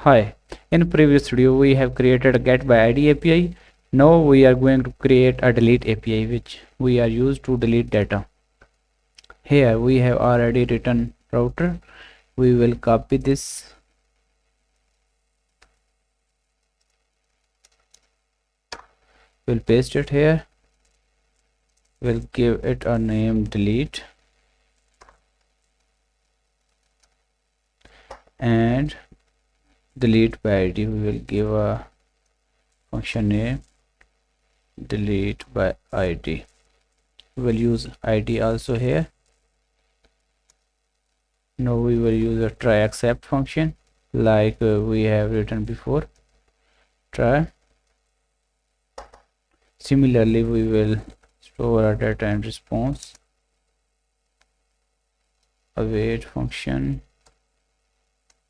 Hi, in previous video we have created a get by ID API. Now we are going to create a delete API which we are used to delete data. Here we have already written router. We will copy this. We'll paste it here. We'll give it a name delete. And delete by ID we will give a function name delete by ID. We will use ID also here. Now we will use a try except function like we have written before. Try. Similarly, we will store our data and response. Await function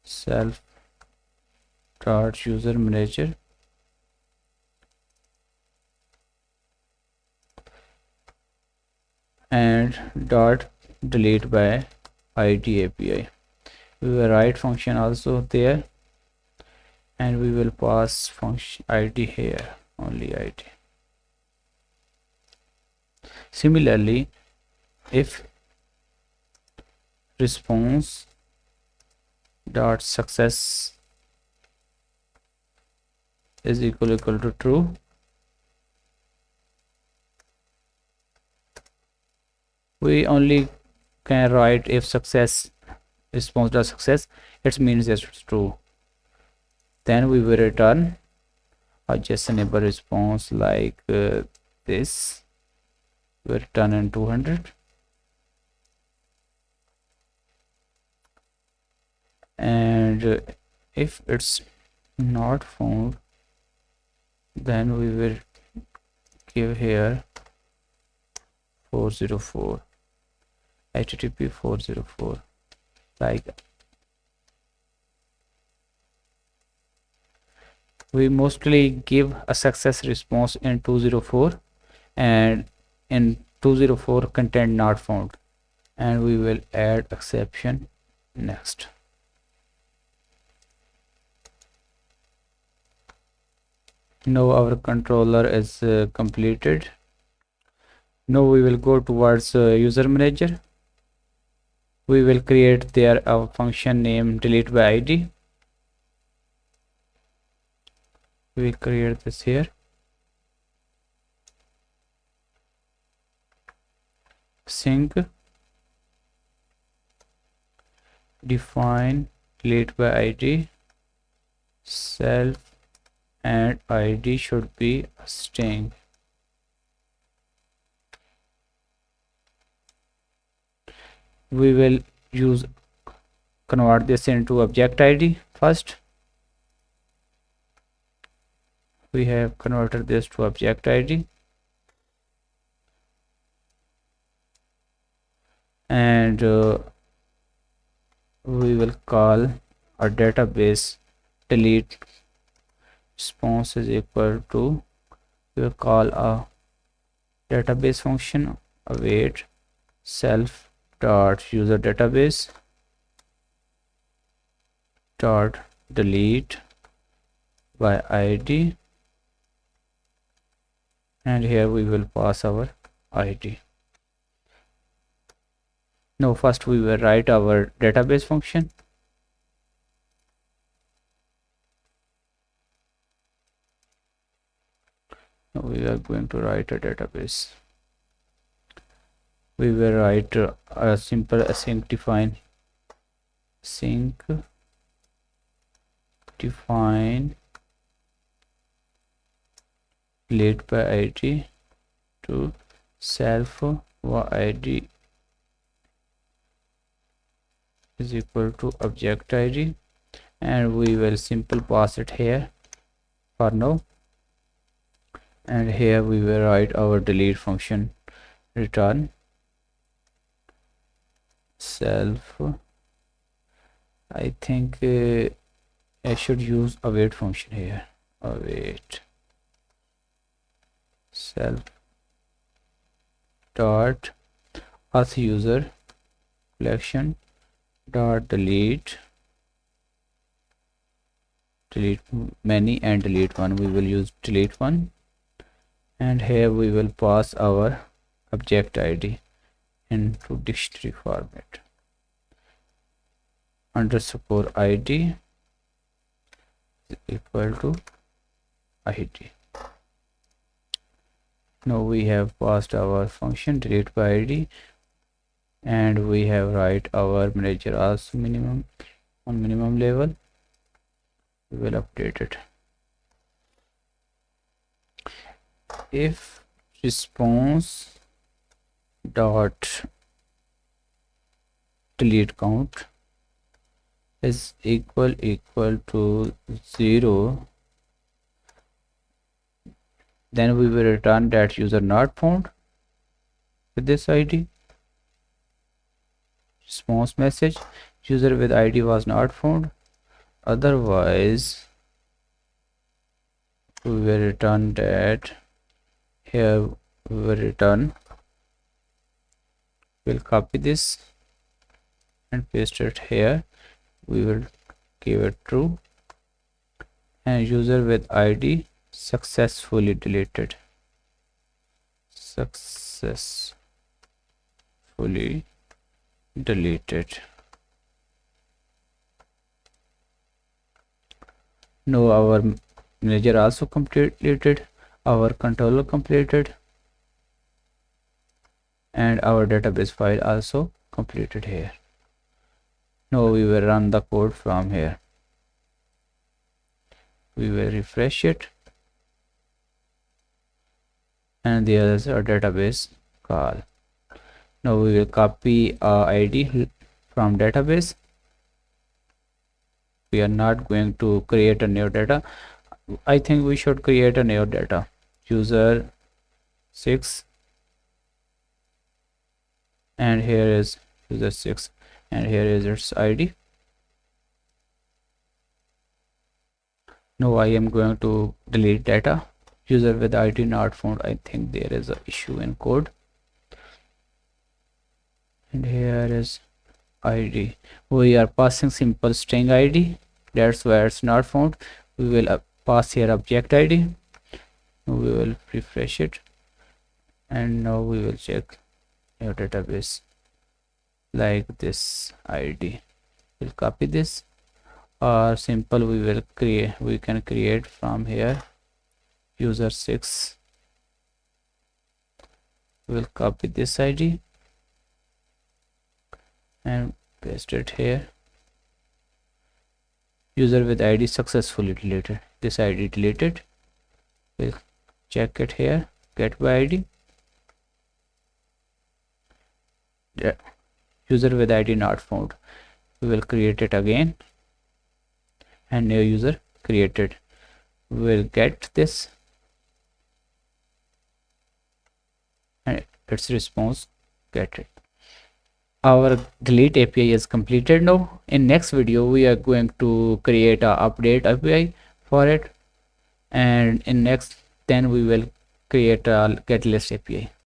self dot user manager and dot delete by ID API. We will write function also there, and we will pass function ID here, only ID. Similarly, if response dot success is equal to true, we only can write if success response dot success, it means it's true. Then we will return a JSON-able response like this. We return in 200, and if it's not found, then we will give here 404 HTTP 404 like that. We mostly give a success response in 204 and in 204 content not found, and we will add exception next. Now our controller is completed. Now we will go towards user manager. We will create there a function name delete by ID. We create this here. Sync define delete by ID self, and ID should be a string. We will convert this into object ID first. We have converted this to object ID, and we will call a database delete response is equal to, we will call a database function await self dot user database dot delete by ID, and here we will pass our ID. Now first we will write our database function. Now we are going to write a database. We will write a simple async define delete by ID to self ID is equal to object ID, and we will simple pass it here for now, and here we will write our delete function return self. I think I should use await function here. Await self dot auth user collection dot delete delete many and delete one. We will use delete one, and here we will pass our object ID into dictionary format. Underscore ID is equal to ID. Now we have passed our function delete by ID, and we have write our manager also minimum on minimum level. We will update it. If response dot delete count is equal to 0, then we will return that user not found with this ID. Response message, user with ID was not found. Otherwise we will return that. Here we will return, we'll copy this and paste it here. We will give it true, and user with ID successfully deleted. Successfully deleted. Now our manager also completed, our controller completed, and our database file also completed here. Now we will run the code from here. We will refresh it, and there is a database call. Now we will copy ID from database. We are not going to create a new data. I think we should create a new data. User 6, and here is user 6, and here is its ID. Now I am going to delete data. User with ID not found. I think there is an issue in code. And here is ID. We are passing simple string ID. That's why it's not found. We will pass here object ID. We will refresh it, and now we will check your database like this ID. We'll copy this, or simple we can create from here user 6. We'll copy this ID and paste it here. User with ID successfully deleted. This ID deleted. We'll check it here, get by ID. Yeah. User with ID not found. We will create it again, and new user created. We will get this, and its response get it. Our delete API is completed now. In next video we are going to create a update API for it, and in next then we will create a get list API.